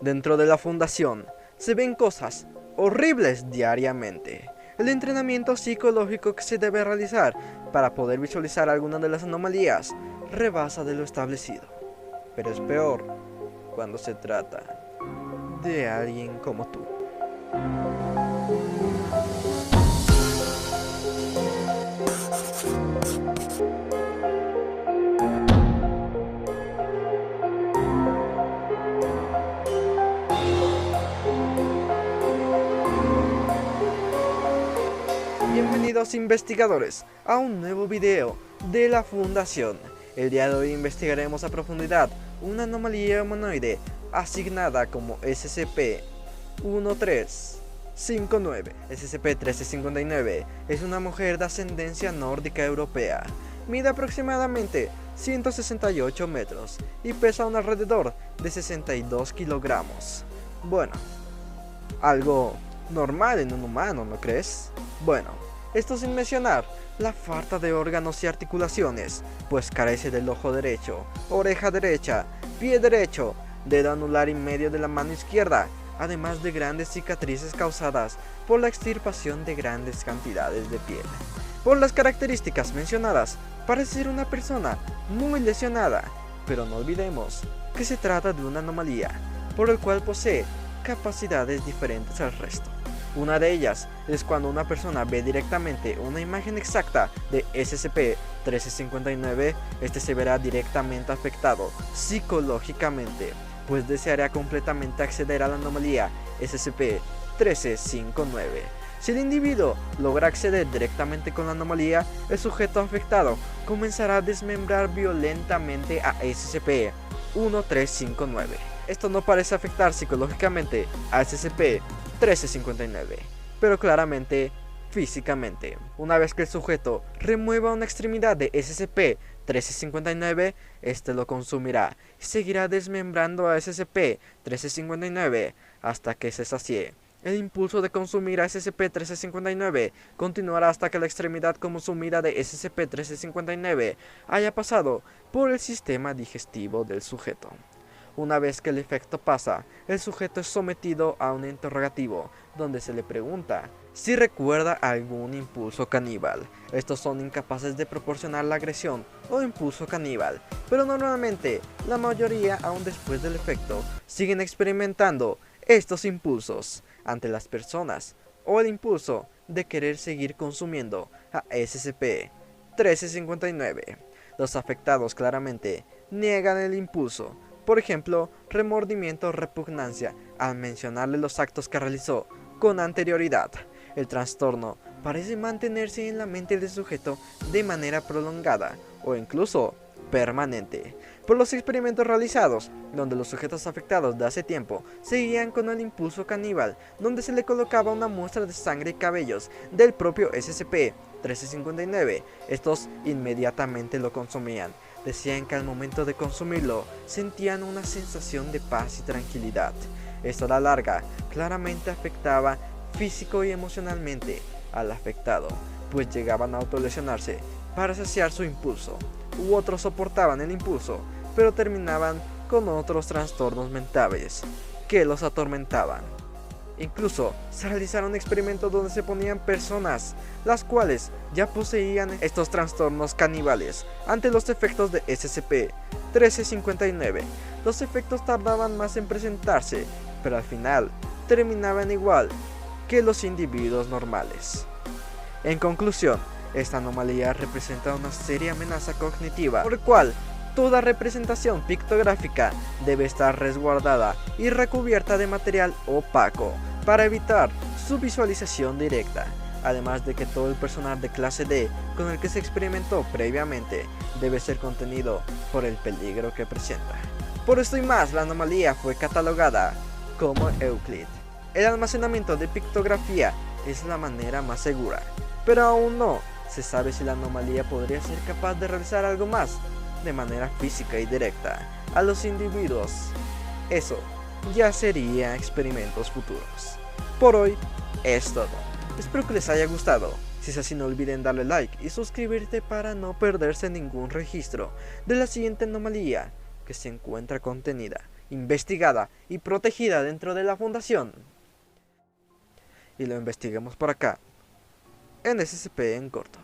Dentro de la fundación se ven cosas horribles diariamente. El entrenamiento psicológico que se debe realizar para poder visualizar alguna de las anomalías rebasa de lo establecido. Pero es peor cuando se trata de alguien como tú. Bienvenidos investigadores a un nuevo video de la Fundación. El día de hoy investigaremos a profundidad una anomalía humanoide asignada como SCP-1359. SCP-1359 es una mujer de ascendencia nórdica europea. Mide aproximadamente 168 metros y pesa un alrededor de 62 kilogramos. Bueno, algo normal en un humano, ¿no crees? Bueno, esto sin mencionar la falta de órganos y articulaciones, pues carece del ojo derecho, oreja derecha, pie derecho, dedo anular y medio de la mano izquierda, además de grandes cicatrices causadas por la extirpación de grandes cantidades de piel. Por las características mencionadas, parece ser una persona muy lesionada, pero no olvidemos que se trata de una anomalía, por el cual posee capacidades diferentes al resto. Una de ellas es cuando una persona ve directamente una imagen exacta de SCP-1359, este se verá directamente afectado psicológicamente, pues deseará completamente acceder a la anomalía SCP-1359. Si el individuo logra acceder directamente con la anomalía, el sujeto afectado comenzará a desmembrar violentamente a SCP-1359. Esto no parece afectar psicológicamente a SCP-1359, pero claramente físicamente. Una vez que el sujeto remueva una extremidad de SCP-1359, este lo consumirá y seguirá desmembrando a SCP-1359 hasta que se sacie. El impulso de consumir a SCP-1359 continuará hasta que la extremidad consumida de SCP-1359 haya pasado por el sistema digestivo del sujeto. Una vez que el efecto pasa, el sujeto es sometido a un interrogativo, donde se le pregunta si recuerda algún impulso caníbal. Estos son incapaces de proporcionar la agresión o impulso caníbal, pero normalmente la mayoría, aún después del efecto, siguen experimentando estos impulsos ante las personas, o el impulso de querer seguir consumiendo a SCP-1359. Los afectados claramente niegan el impulso. Por ejemplo, remordimiento o repugnancia al mencionarle los actos que realizó con anterioridad. El trastorno parece mantenerse en la mente del sujeto de manera prolongada o incluso permanente. Por los experimentos realizados, donde los sujetos afectados de hace tiempo seguían con el impulso caníbal, donde se le colocaba una muestra de sangre y cabellos del propio SCP-1359, estos inmediatamente lo consumían. Decían que al momento de consumirlo sentían una sensación de paz y tranquilidad. Esto a la larga claramente afectaba físico y emocionalmente al afectado, pues llegaban a autolesionarse para saciar su impulso, u otros soportaban el impulso, pero terminaban con otros trastornos mentales que los atormentaban. Incluso se realizaron experimentos donde se ponían personas, las cuales ya poseían estos trastornos caníbales, ante los efectos de SCP-1359. Los efectos tardaban más en presentarse, pero al final terminaban igual que los individuos normales. En conclusión, esta anomalía representa una seria amenaza cognitiva, por lo cual toda representación pictográfica debe estar resguardada y recubierta de material opaco para evitar su visualización directa, además de que todo el personal de clase D con el que se experimentó previamente debe ser contenido por el peligro que presenta. Por esto y más, la anomalía fue catalogada como Euclid. El almacenamiento de pictografía es la manera más segura, pero aún no se sabe si la anomalía podría ser capaz de realizar algo más de manera física y directa a los individuos. Eso ya sería experimentos futuros. Por hoy es todo. Espero que les haya gustado. Si es así, no olviden darle like y suscribirte para no perderse ningún registro de la siguiente anomalía que se encuentra contenida investigada y protegida dentro de la fundación. Y lo investiguemos por acá, en SCP en corto.